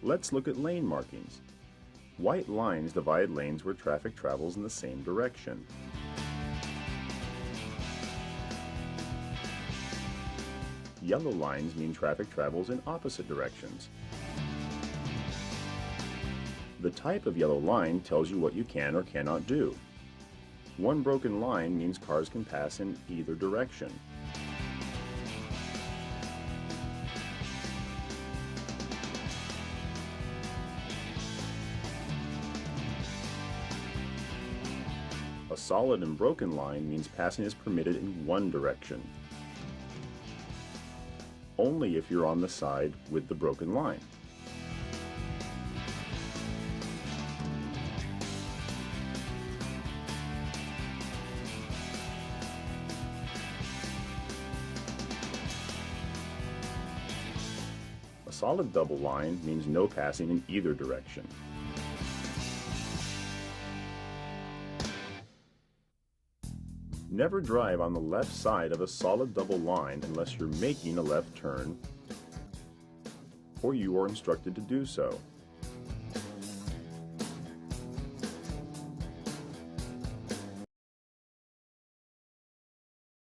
Let's look at lane markings. White lines divide lanes where traffic travels in the same direction. Yellow lines mean traffic travels in opposite directions. The type of yellow line tells you what you can or cannot do. One broken line means cars can pass in either direction. A solid and broken line means passing is permitted in one direction. Only if you're on the side with the broken line. A solid double line means no passing in either direction. Never drive on the left side of a solid double line unless you're making a left turn or you are instructed to do so.